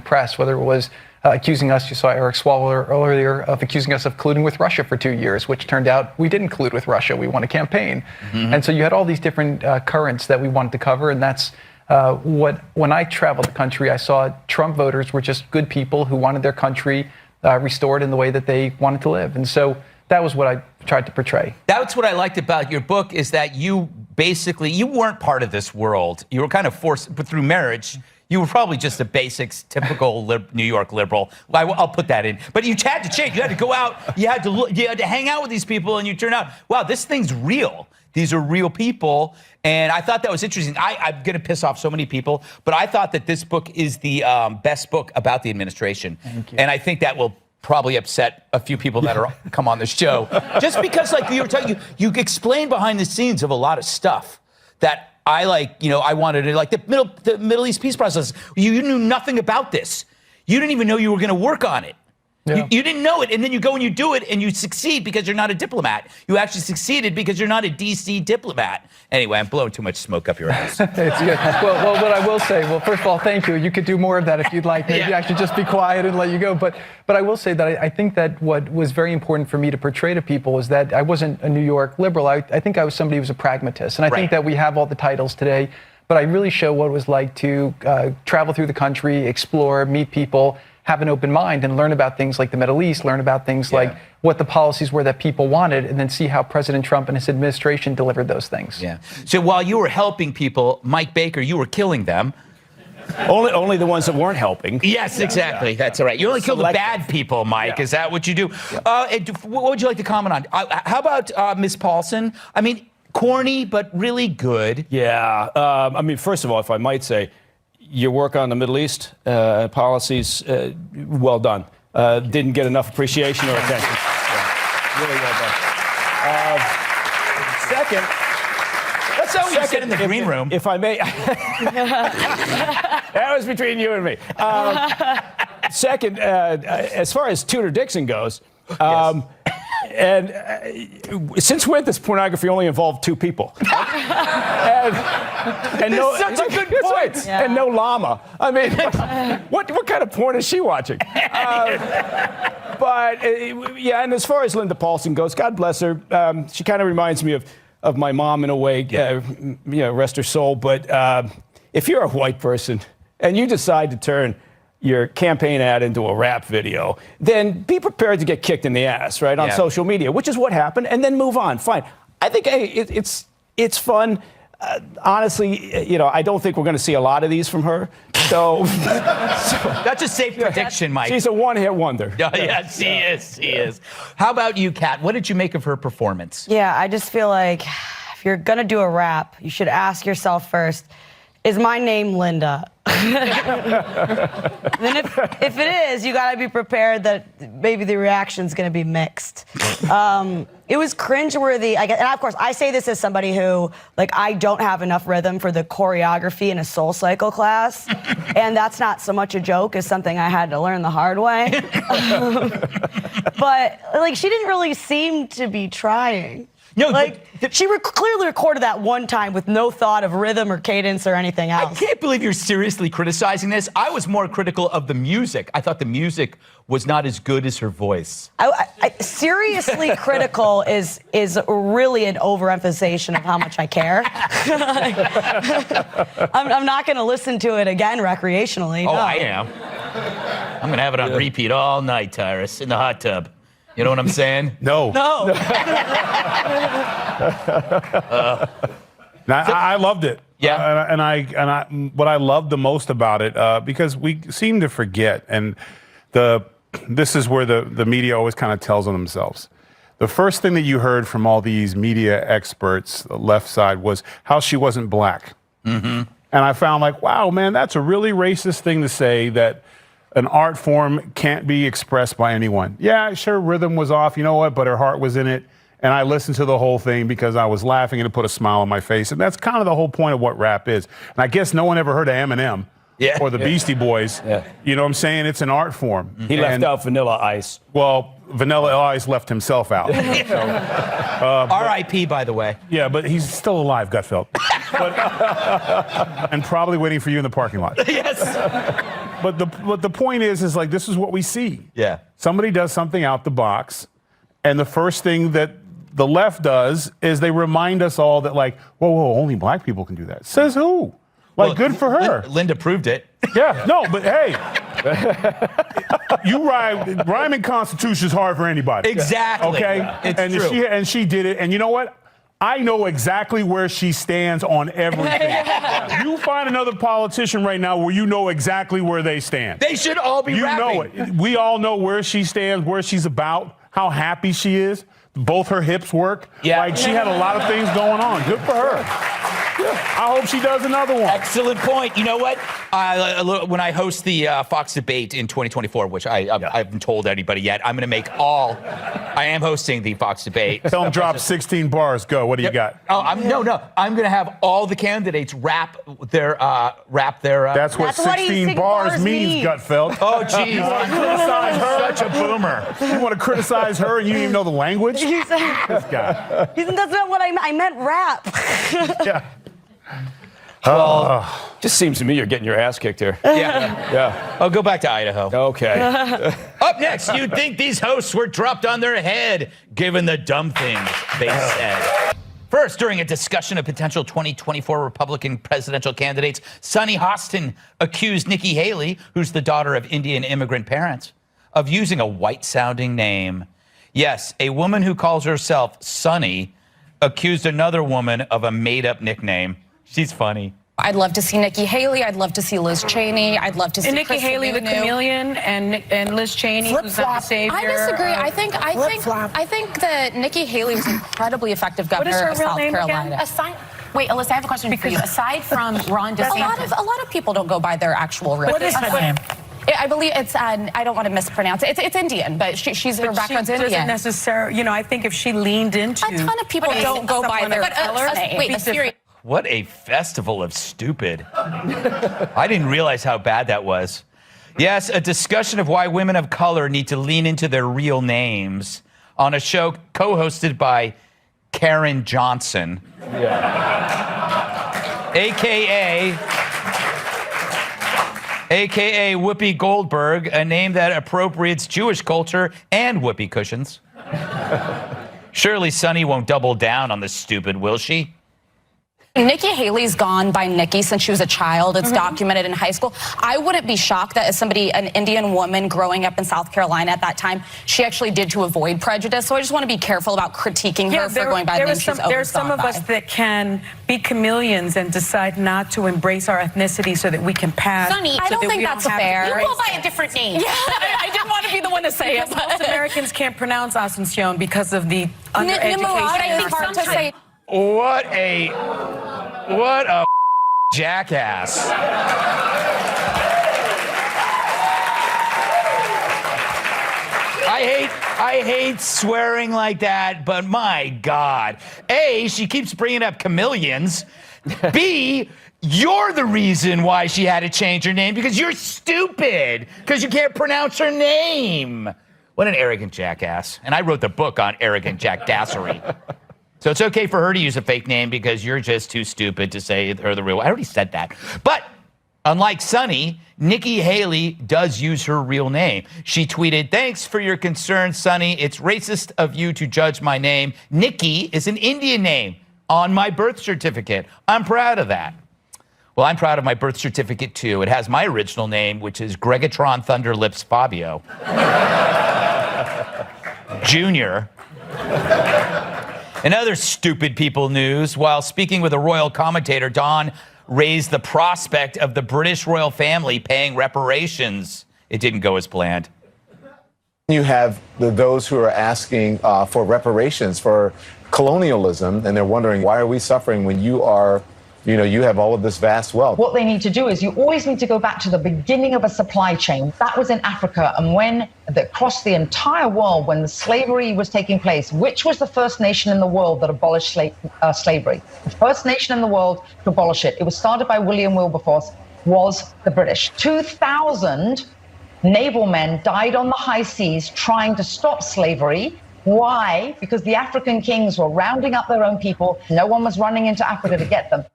press, whether it was accusing us, you saw Eric Swalwell earlier, of accusing us of colluding with Russia for 2 years, which turned out we didn't collude with Russia. We won a campaign. And so you had all these different currents that we wanted to cover, and that's when I traveled the country, I saw Trump voters were just good people who wanted their country restored in the way that they wanted to live. And so that was what I tried to portray. That's what I liked about your book, is that you basically, you weren't part of this world. You were kind of forced, but through marriage, you were probably just a basic, typical New York liberal. I'll put that in. But you had to change. You had to go out. You had to hang out with these people, and you turn out, wow, this thing's real. These are real people. And I thought that was interesting. I'm going to piss off so many people, but I thought that this book is the best book about the administration. Thank you. And I think that will probably upset a few people that are come on the show. Just because, like you were talking, you explain behind the scenes of a lot of stuff that I I wanted to, like the Middle East peace process. You knew nothing about this. You didn't even know you were going to work on it. Yeah. You didn't know it, and then you go and you do it, and you succeed because you're not a diplomat. You actually succeeded because you're not a D.C. diplomat. Anyway, I'm blowing too much smoke up your ass. It's good. Well, what I will say, first of all, thank you. You could do more of that if you'd like. Maybe I should just be quiet and let you go. But I will say that I think that what was very important for me to portray to people is that I wasn't a New York liberal. I think I was somebody who was a pragmatist. And I think that we have all the titles today, but I really show what it was like to travel through the country, explore, meet people, have an open mind, and learn about things like the Middle East, learn about things like what the policies were that people wanted, and then see how President Trump and his administration delivered those things. Yeah. So while you were helping people, Mike Baker, you were killing them. Only the ones that weren't helping. Yes, exactly. That's all right. You only kill the bad people, Mike. Is that what you do? What would you like to comment on? How about Ms. Paulson? I mean, corny, but really good. Yeah. I mean, first of all, if I might say, your work on the Middle East policies, well done. Didn't get enough appreciation or attention. Yeah, really well done. Second, that's how we sit in the green room. If I may, that was between you and me. Second, as far as Tudor Dixon goes, and since when does pornography only involve two people? and no, such a good point. Yeah. And no llama. I mean, what kind of porn is she watching? But yeah, and as far as Linda Paulson goes, God bless her. She kind of reminds me of my mom in a way. Rest her soul. But if you're a white person and you decide to turn your campaign ad into a rap video, then be prepared to get kicked in the ass, right, on social media, which is what happened, and then move on. Fine. I think, hey, it's fun. Honestly, I don't think we're going to see a lot of these from her. So that's a safe prediction, Mike. She's a one-hit wonder. Yes, she is. She is. How about you, Kat? What did you make of her performance? Yeah, I just feel like if you're going to do a rap, you should ask yourself first, is my name Linda? Then if it is, you got to be prepared that maybe the reaction's going to be mixed. It was cringeworthy. And of course, I say this as somebody who, I don't have enough rhythm for the choreography in a Soul Cycle class. And that's not so much a joke as something I had to learn the hard way. But, she didn't really seem to be trying. No, she clearly recorded that one time with no thought of rhythm or cadence or anything else. I can't believe you're seriously criticizing this. I was more critical of the music. I thought the music was not as good as her voice. Seriously critical is really an overemphasization of how much I care. I'm not going to listen to it again recreationally. Oh, no. I am. I'm going to have it on repeat all night, Tyrus, in the hot tub. You know what I'm saying? No. No. I loved it. Yeah. And I what I loved the most about it, because we seem to forget, and this is where the media always kind of tells on themselves. The first thing that you heard from all these media experts, the left side, was how she wasn't black. Mm-hmm. And I found wow, man, that's a really racist thing to say, that an art form can't be expressed by anyone. Yeah, sure, rhythm was off, you know what, but her heart was in it. And I listened to the whole thing because I was laughing and it put a smile on my face. And that's kind of the whole point of what rap is. And I guess no one ever heard of Eminem or the Beastie Boys. Yeah. You know what I'm saying? It's an art form. He left out Vanilla Ice. Well, Vanilla Ice left himself out. R.I.P., by the way. Yeah, but he's still alive, Gutfeld. And probably waiting for you in the parking lot. Yes. but the point is like this is what we see. Yeah. Somebody does something out the box, and the first thing that the left does is they remind us all that like, whoa, only black people can do that. Says who? Like, good for her. Linda proved it. Yeah, no, but hey, rhyming Constitution is hard for anybody. Exactly. Okay, It's true. And she did it. And you know what? I know exactly where she stands on everything. You find another politician right now where you know exactly where they stand. They should all be rapping. You know it. We all know where she stands, where she's about, how happy she is. Both her hips work. Yeah. Like, she had a lot of things going on. Good for her. Yeah. I hope she does another one. Excellent point. You know what? When I host the Fox debate in 2024, which I haven't told anybody yet, I'm going to make I am hosting the Fox debate. Tell them drop 16 bars. Go. What do you got? Oh, no. I'm going to have all the candidates rap their. That's what 16 bars means, Gutfeld. Oh, geez. You want to criticize her? Such a boomer. You want to criticize her and you don't even know the language? This guy. That's not what I meant. Rap. Yeah. Well, just seems to me you're getting your ass kicked here. Yeah. I'll go back to Idaho. Okay. Up next, you'd think these hosts were dropped on their head, given the dumb things they said. First, during a discussion of potential 2024 Republican presidential candidates, Sunny Hostin accused Nikki Haley, who's the daughter of Indian immigrant parents, of using a white-sounding name. Yes, a woman who calls herself Sunny accused another woman of a made-up nickname. She's funny. I'd love to see Nikki Haley. I'd love to see Liz Cheney. I'd love to see Nikki Haley, the chameleon, and Liz Cheney, who's not the savior. I disagree. I think that Nikki Haley was an incredibly effective governor of South Carolina. Wait, Alyssa, I have a question for you. Aside from Ron DeSantis, a lot of people don't go by their actual real name. What is her name? I believe it's, I don't want to mispronounce it. It's Indian, but her background's Indian. Doesn't necessarily, I think if she leaned into. A ton of people don't go by their color name. Wait, a serious. What a festival of stupid. I didn't realize how bad that was. Yes, a discussion of why women of color need to lean into their real names on a show co-hosted by Karen Johnson, AKA Whoopi Goldberg, a name that appropriates Jewish culture and whoopee cushions. Surely Sunny won't double down on the stupid, will she? Nikki Haley's gone by Nikki since she was a child. It's documented in high school. I wouldn't be shocked that as an Indian woman growing up in South Carolina at that time, she actually did to avoid prejudice. So I just want to be careful about critiquing her for going by the name she's always gone by. There are some of us that can be chameleons and decide not to embrace our ethnicity so that we can pass. Sunny, I don't think that's fair. You go by a different name. Yeah, I didn't want to be the one to say it. Most Americans can't pronounce Asuncion because of the undereducation. Nimrod is hard to say. What a jackass. I hate swearing like that, but my God. A, she keeps bringing up chameleons. B, you're the reason why she had to change her name because you're stupid, because you can't pronounce her name. What an arrogant jackass. And I wrote the book on arrogant jackdassery. So it's okay for her to use a fake name because you're just too stupid to say her the real. I already said that. But unlike Sunny, Nikki Haley does use her real name. She tweeted, "Thanks for your concern, Sunny. It's racist of you to judge my name. Nikki is an Indian name on my birth certificate. I'm proud of that." Well, I'm proud of my birth certificate, too. It has my original name, which is Gregatron Thunderlips Fabio. Junior. In other stupid people news, while speaking with a royal commentator, Don raised the prospect of the British royal family paying reparations. It didn't go as planned. You have those who are asking for reparations for colonialism, and they're wondering, why are we suffering when you are, you have all of this vast wealth? What they need to do is you always need to go back to the beginning of a supply chain. That was in Africa, and across the entire world, when the slavery was taking place, which was the first nation in the world that abolished slavery? The first nation in the world to abolish it. It was started by William Wilberforce, was the British. 2,000 naval men died on the high seas trying to stop slavery. Why? Because the African kings were rounding up their own people. No one was running into Africa to get them.